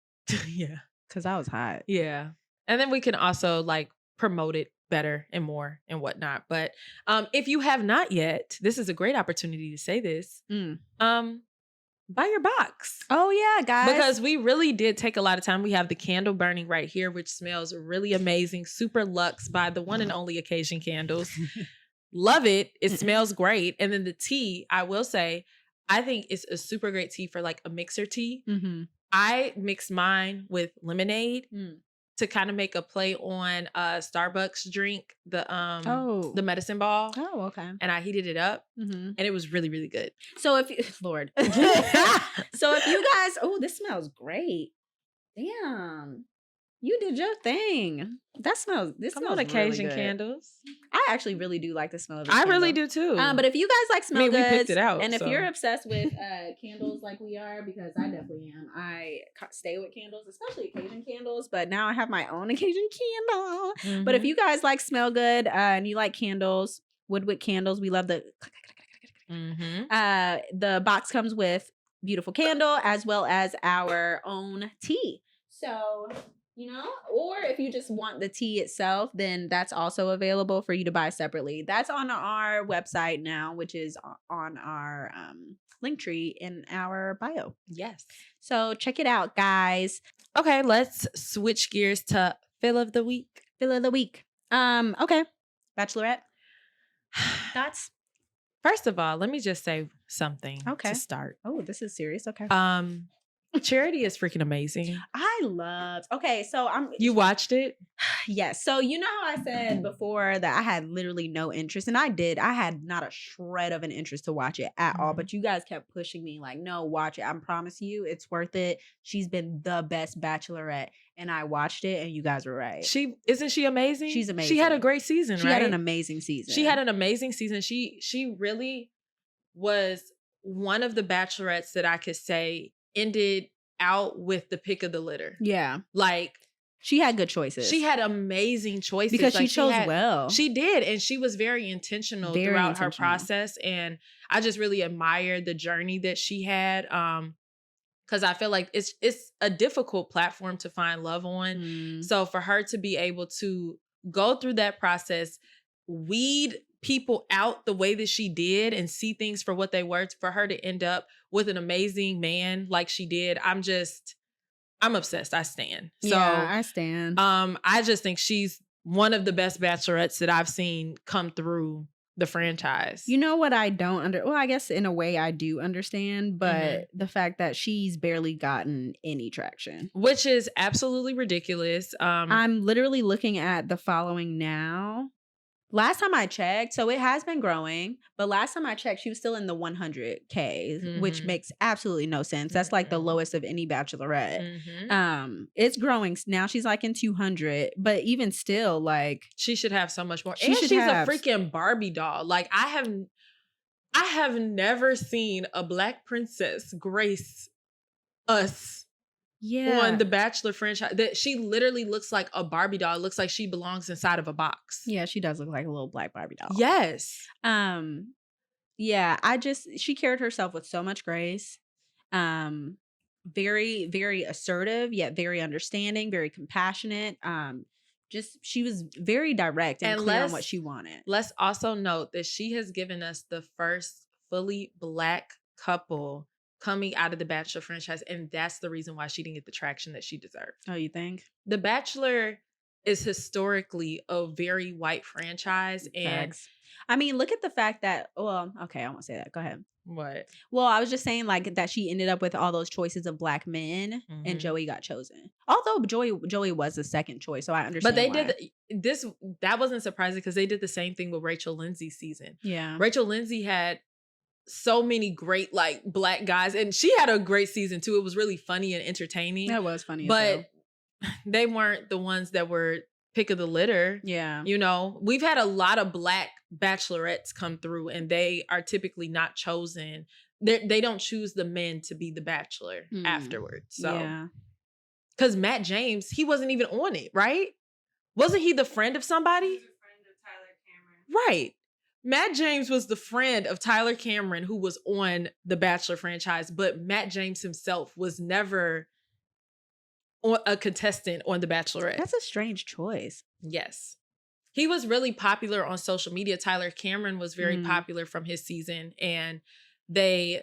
Yeah. Because I was hot. Yeah. And then we can also like promote it better and more and whatnot. But if you have not yet, this is a great opportunity to say this. Buy your box. Oh yeah, guys. Because we really did take a lot of time. We have the candle burning right here, which smells really amazing. Super luxe by the one and only Occasion Candles. Love it. It smells great. And then the tea, I will say, I think it's a super great tea for like a mixer tea. I mix mine with lemonade to kind of make a play on Starbucks drink, the medicine ball. Oh, okay. And I heated it up and it was really, really good. So if you, Lord. So if you guys, this smells great. Damn. You did your thing. This smells Occasion really good. Candles. I actually really do like the smell of it. I really do too. But if you guys like smell goods, we picked it out, and if you're obsessed with candles like we are, because I definitely am, I stay with candles, especially Occasion Candles. But now I have my own Occasion candle. But if you guys like smell good and you like candles, woodwick candles, we love the. The box comes with beautiful candle as well as our own tea. So. Or if you just want the tea itself, then that's also available for you to buy separately. That's on our website now, which is on our link tree in our bio. Yes. So check it out, guys. Okay, let's switch gears to Fill of the Week. Fill of the Week. Okay. Bachelorette. Thoughts? First of all, let me just say something to start. Oh, this is serious. Okay. Charity is freaking amazing. You watched it? Yes. So you know how I said before that I had literally no interest, and I did. I had not a shred of an interest to watch it at all, but you guys kept pushing me like, no, watch it. I promise you it's worth it. She's been the best bachelorette. And I watched it and you guys were right. Isn't she amazing? She's amazing. She had a great season, right? She had an amazing season. She really was one of the bachelorettes that I could say ended out with the pick of the litter. Yeah. Like she had good choices. She had amazing choices. Because she chose well. She did. And she was very intentional throughout her process. And I just really admired the journey that she had. Because I feel like it's a difficult platform to find love on. So for her to be able to go through that process, weed people out the way that she did and see things for what they were, for her to end up with an amazing man like she did, I'm obsessed. I stand. So yeah, I stand. I just think she's one of the best bachelorettes that I've seen come through the franchise. You know what I don't I guess in a way I do understand, but the fact that she's barely gotten any traction. Which is absolutely ridiculous. I'm literally looking at the following now. Last time I checked, so it has been growing, but last time I checked, she was still in the 100K, which makes absolutely no sense. That's like the lowest of any bachelorette. It's growing. Now she's like in 200, but even still, like she should have so much more. And she's a freaking Barbie doll. Like I have never seen a Black princess grace us. Yeah. On the Bachelor franchise, that she literally looks like a Barbie doll. It looks like she belongs inside of a box. Yeah, she does look like a little black Barbie doll. Yes. Yeah, she carried herself with so much grace. very, very assertive, yet very understanding, very compassionate. Just she was very direct and clear on what she wanted. Let's also note that she has given us the first fully Black couple coming out of the Bachelor franchise, and that's the reason why she didn't get the traction that she deserved. Oh, you think? The Bachelor is historically a very white franchise, and Facts. I mean, look at the fact that, well, okay, I won't say that. Go ahead. what? Well, I was just saying like that she ended up with all those choices of Black men and Joey got chosen. Although Joey was the second choice, so I understand. But they why. did this. That wasn't surprising because they did the same thing with Rachel Lindsay's season. Yeah. Rachel Lindsay had so many great like Black guys, and she had a great season too. It was really funny and entertaining. That was funny. But they weren't the ones that were pick of the litter. Yeah. You know, we've had a lot of Black bachelorettes come through, and they are typically not chosen. They don't choose the men to be the bachelor afterwards. So, yeah. Because Matt James, he wasn't even on it, right? Wasn't he the friend of somebody? He was a friend of Tyler Cameron. Right. Matt James was the friend of Tyler Cameron, who was on the Bachelor franchise, but Matt James himself was never a contestant on the Bachelorette. That's a strange choice. Yes. He was really popular on social media. Tyler Cameron was very popular from his season, and they,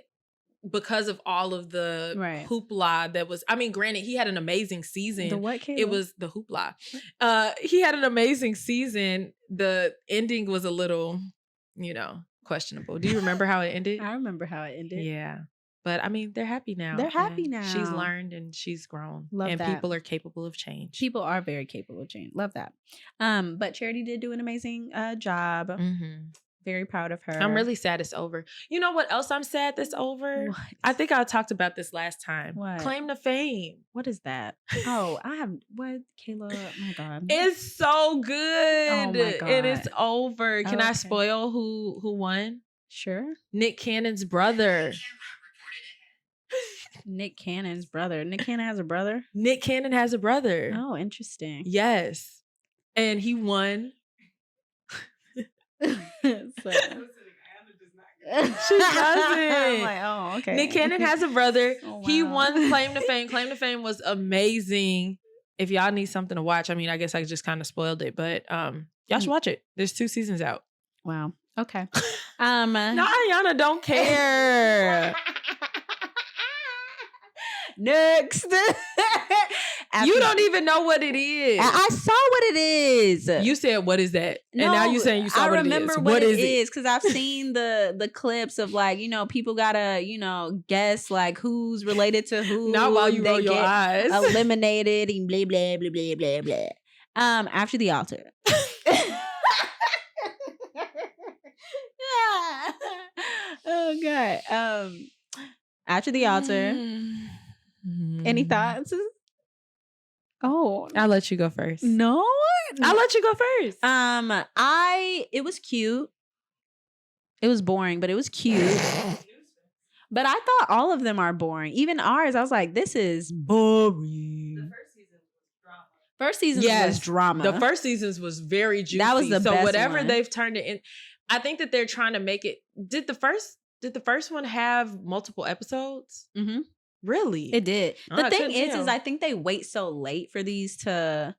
because of all of the hoopla that was, I mean, granted, he had an amazing season. The what, Kayla? It was the hoopla. He had an amazing season. The ending was a little, questionable. Do you remember how it ended? I remember how it ended. Yeah. But I mean, they're happy now. They're happy now. She's learned and she's grown. Love and that. people are capable of change. People are very capable of change. Love that. But Charity did do an amazing job. Mm-hmm. Very proud of her. I'm really sad it's over. You know what else I'm sad that's over? What? I think I talked about this last time. What? Claim to fame. What is that? Oh, I have what? Kayla, oh my God. It's so good. Oh my God. And it's over. Can I Okay. spoil who won? Sure. Nick Cannon's brother. Nick Cannon's brother. Nick Cannon has a brother? Nick Cannon has a brother. Oh, interesting. Yes. And he won. So- She doesn't. I'm like, oh, okay. Nick Cannon has a brother. Oh, He wow. won Claim to Fame. Claim to Fame was amazing. If y'all need something to watch, I mean, I guess I just kind of spoiled it, but y'all should watch it. There's 2 seasons out. Wow. Okay. No, Iyanna don't care. Next. You don't even know what it is. I saw what it is. You said, what is that? And now you saying you saw I what it is. remember what it is because I've seen the clips of like, people gotta, guess like who's related to who. Not while you they roll your get eyes. eliminated and blah, blah, blah, blah, blah, blah. After the altar. Oh God. After the altar. Any thoughts? Oh, I'll let you go first. no. I'll let you go first. It was cute. It was boring, but it was cute. But I thought all of them are boring. Even ours, I was like, this is boring. First season was drama. The first seasons was very juicy. That was the so best whatever one. they've turned it in, I think that they're trying to make it. Did the first one have multiple episodes? Mm-hmm. Really? It did. Oh, The I thing couldn't is tell. I think they wait so late for these to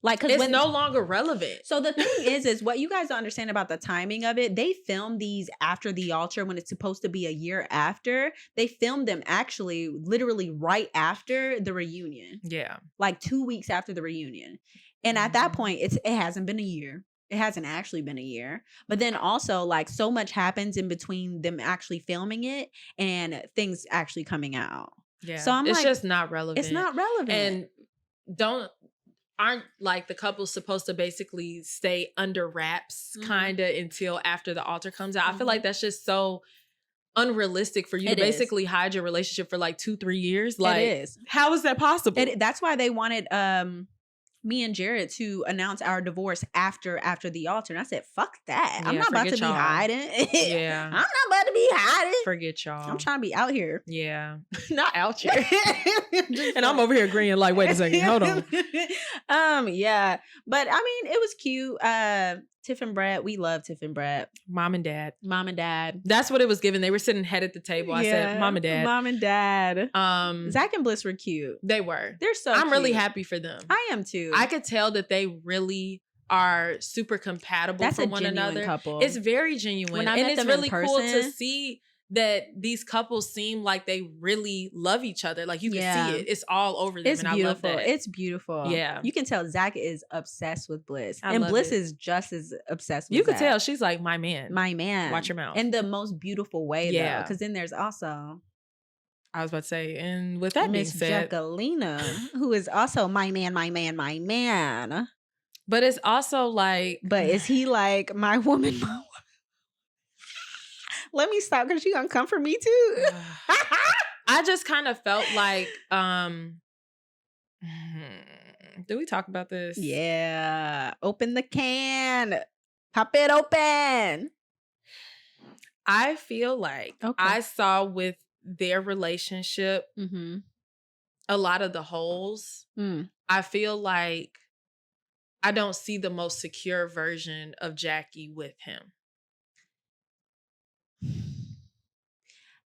like because It's no longer relevant. So the thing is what you guys don't understand about the timing of it. They filmed these after the altar when it's supposed to be a year after. They filmed them actually literally right after the reunion, Yeah. like 2 weeks after the reunion. And at that point, it hasn't been a year. It hasn't actually been a year. But then also like so much happens in between them actually filming it and things actually coming out. Yeah. So I'm it's like, just not relevant. It's not relevant. And aren't like the couples supposed to basically stay under wraps kind of until after the altar comes out? I feel like that's just so unrealistic for you to basically hide your relationship for like 2-3 years. Like, it is. How is that possible? That's why they wanted me and Jared to announce our divorce after the altar. And I said, fuck that. I'm Yeah, not about to forget be y'all. hiding. Yeah. I'm not about to be hiding. Forget y'all. I'm trying to be out here. Yeah. Not out here. And I'm over here agreeing like, wait a second, hold on. Yeah. But I mean, it was cute. Tiff and Brett, we love Tiff and Brett. Mom and dad. Mom and dad. That's what it was given. They were sitting head at the table. I said, Mom and dad. Mom and dad. Zach and Bliss were cute. They were. They're so I'm really cute. happy for them. I am too. I could tell that they really are super compatible That's for a one genuine another. couple. It's very genuine. When I and met it's them in really cool to person- see that these couples seem like they really love each other. Like you can Yeah. see it. It's all over them. It's and beautiful. I love that. It's beautiful. Yeah. You can tell Zach is obsessed with Bliss. I and love Bliss it. is just as obsessed with You could Zach. tell she's like my man. My man. Watch your mouth. In the most beautiful way, Yeah. though. Because then there's also I was about to say, and with that being Miss said, Jacquelina, who is also my man, my man, my man. but it's also like, But is he like my woman, my woman? Let me stop because she gonna come for me too. I just kind of felt like, did we talk about this? Yeah. Open the can. Pop it open. I feel like Okay. I saw with their relationship Mm-hmm. a lot of the holes. I feel like I don't see the most secure version of Jackie with him.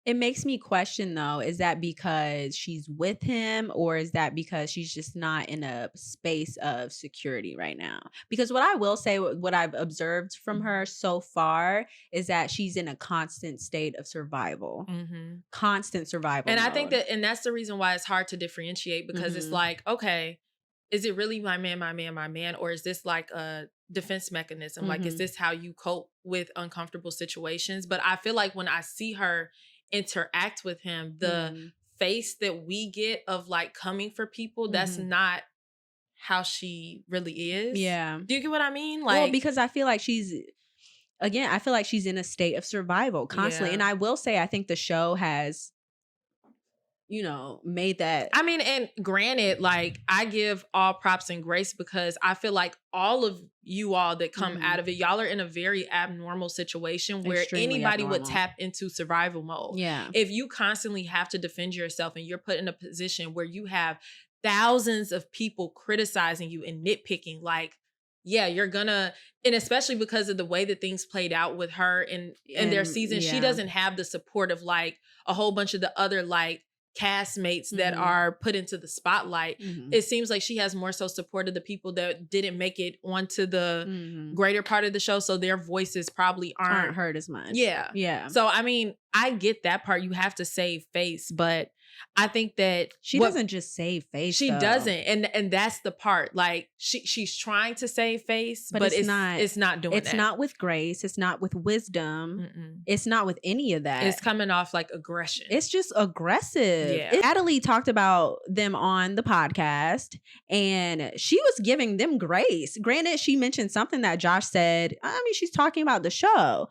It makes me question though, is that because she's with him or is that because she's just not in a space of security right now? Because what I will say, what I've observed from her so far is that she's in a constant state of survival. Constant survival. And I think mode. that, and that's the reason why it's hard to differentiate because it's Mhm. like, okay, is it really my man, my man, my man? Or is this like a defense mechanism? Like, is Mhm. this how you cope with uncomfortable situations? But I feel like when I see her interact with him, the Mhm. face that we get of like coming for people, that's Mhm. not how she really is. Yeah. Do you get what I mean? Like, Well, because I feel like she's in a state of survival constantly. Yeah. And I will say, I think the show has, made that. I mean, and granted, like I give all props and grace because I feel like all of you all that come Mhm. out of it, y'all are in a very abnormal situation where Extremely anybody would abnormal. tap into survival mode. Yeah. If you constantly have to defend yourself and you're put in a position where you have thousands of people criticizing you and nitpicking, like, yeah, you're gonna, and especially because of the way that things played out with her in their And, season, she yeah. doesn't have the support of like a whole bunch of the other like castmates that Mhm. are put into the spotlight. Mhm. It seems like she has more so support of the people that didn't make it onto the Mhm. greater part of the show, so their voices probably Aren't aren't. heard as much. Yeah. Yeah. So I mean, I get that part. You have to save face, but I think that She doesn't just save face. she though. doesn't, and that's the part. Like she's trying to save face, But but it's not- It's not doing. It's that. not with grace. It's not with wisdom. Mm-mm. It's not with any of that. It's coming off like aggression. It's just aggressive. Yeah. Natalie talked about them on the podcast and she was giving them grace. Granted, she mentioned something that Josh said. I mean, she's talking about the show.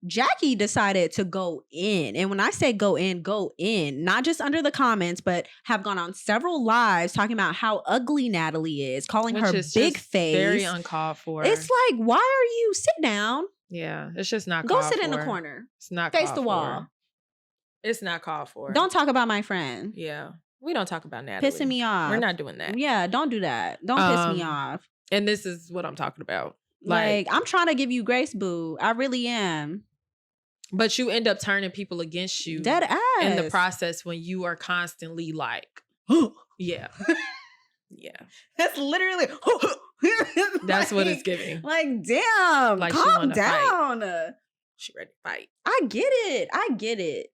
Jackie decided to go in. And when I say go in, not just under the comments, but have gone on several lives talking about how ugly Natalie is, calling Which her is big just face. very uncalled for. It's like, why are you sit down? yeah, it's just not. Go called sit in the for. corner. It's not Face called the for. wall. It's not called for. Don't talk about my friend. Yeah, we don't talk about Natalie. Pissing me off. We're not doing that. Yeah, don't do that. Don't piss me Um, off. And this is what I'm talking about. Like, I'm trying to give you grace, boo. I really am. But you end up turning people against you Dead ass. in the process when you are constantly like, yeah, yeah. That's literally. That's what it's giving. Like, damn. Like, she calm wanna fight. down. She ready to fight. I get it.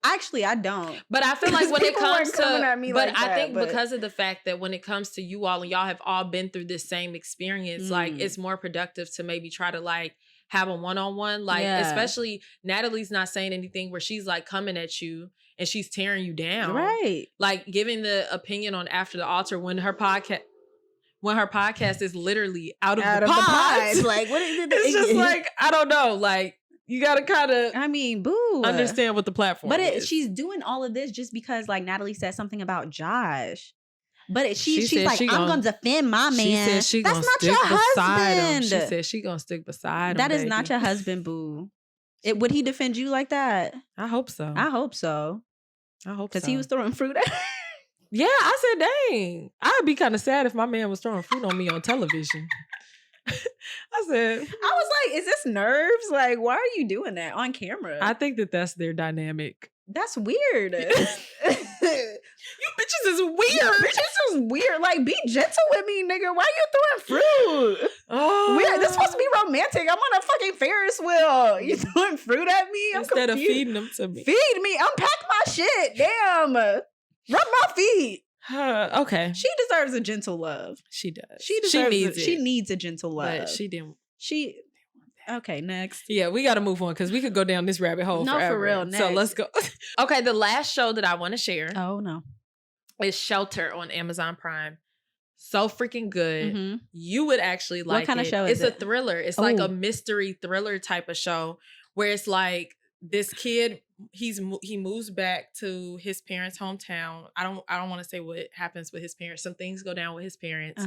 Actually, I don't. But I feel like when it People comes weren't coming to, at me but like I that, think but- because of the fact that when it comes to you all and y'all have all been through this same experience, like Mm. it's more productive to maybe try to like have a one-on-one, like Yeah. especially Natalie's not saying anything where she's like coming at you and she's tearing you down. Right. Like giving the opinion on After the Altar when her podcast is literally out of the pod. Like, what is it? It's just like, I don't know, like you gotta kind of I mean, boo. understand what the platform But is. she's doing all of this just because, like, Natalie said something about Josh. But she's said like, she I'm gonna- gonna defend my man. She said she That's gonna not stick your beside him. husband. She said she gonna stick beside him. That is baby. not your husband, boo. Would he defend you like that? I hope so. I hope so. I hope Because so. he was throwing fruit at her. Yeah, I said, dang. I'd be kind of sad if my man was throwing fruit on me on television. I said, I was like, is this nerves? Like, why are you doing that on camera? I think that's their dynamic. That's weird. You bitches is weird. Bitches is weird. Like, be gentle with me, nigga. Why you throwing fruit? Oh. Weird. This supposed to be romantic. I'm on a fucking Ferris wheel. You throwing fruit at me? I'm Instead confused. of feeding them to me. Feed me. Unpack my shit. Damn. Rub my feet. Okay. She deserves a gentle love. She does. She needs a gentle love. But she didn't. Okay, next. Yeah, we got to move on because we could go down this rabbit hole No, forever. for real. So Next. let's go. Okay, the last show that I want to share Oh, no. is Shelter on Amazon Prime. So freaking good. Mm-hmm. You would actually like it. What kind of show is It's it? a thriller. It's like Ooh. a mystery thriller type of show where it's like this kid, he moves back to his parents' hometown. I don't want to say what happens with his parents. Some things go down with his parents,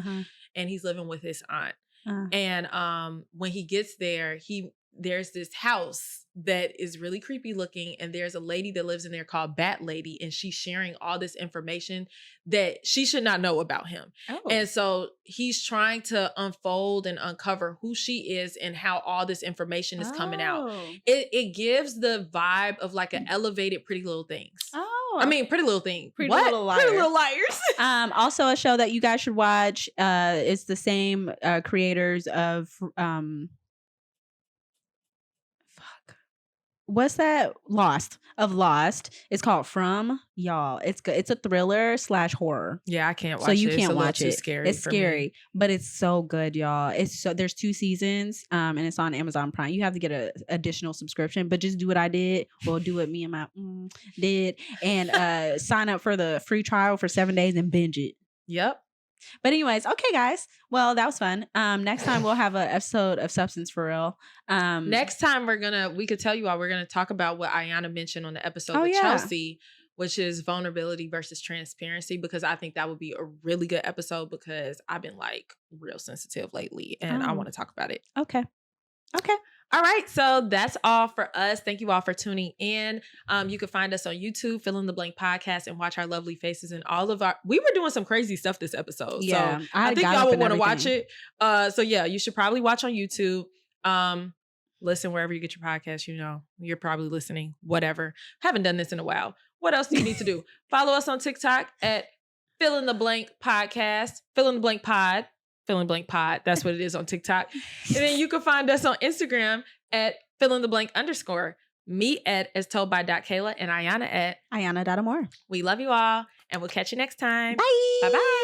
and he's living with his aunt. And when he gets there, there's this house that is really creepy looking, and there's a lady that lives in there called Bat Lady, and she's sharing all this information that she should not know about him. Oh. And so he's trying to unfold and uncover who she is and how all this information is coming out. It gives the vibe of like an elevated Pretty Little Things. Oh. I mean, Pretty Little Thing. Pretty What? Little Liars. Pretty Little Liars. Also a show that you guys should watch. It's the same creators of what's that? Lost. It's called From. Y'all, it's good. It's a thriller / horror. Yeah, I can't watch so it. you It's can't a little watch too it. Scary It's for me. scary, but it's so good, y'all. There's 2 seasons, and it's on Amazon Prime. You have to get an additional subscription, but just do what I did, or do what me and my did, and sign up for the free trial for 7 days and binge it. Yep. But anyways, okay, guys. Well, that was fun. Next time we'll have an episode of Substance for Real. Next time we could tell you all, we're gonna talk about what Iyanna mentioned on the episode with yeah. Chelsea, which is vulnerability versus transparency, because I think that would be a really good episode because I've been like real sensitive lately and I want to talk about it. Okay. All right, so that's all for us. Thank you all for tuning in. You can find us on YouTube, Fill in the Blank Podcast, and watch our lovely faces and all of our. We were doing some crazy stuff this episode, Yeah, so I think got y'all up would and want to watch everything. it. So yeah, you should probably watch on YouTube. Listen wherever you get your podcast. You know, you're probably listening. Whatever. Haven't done this in a while. What else do you need to do? Follow us on TikTok at Fill in the Blank Podcast, Fill in the Blank Pod. Fill in Blank Pod. That's what it is on TikTok. And then you can find us on Instagram at Fill in the Blank _ me at as told by Kayla and Iyanna at Iyanna.amore. We love you all and we'll catch you next time. Bye. Bye-bye.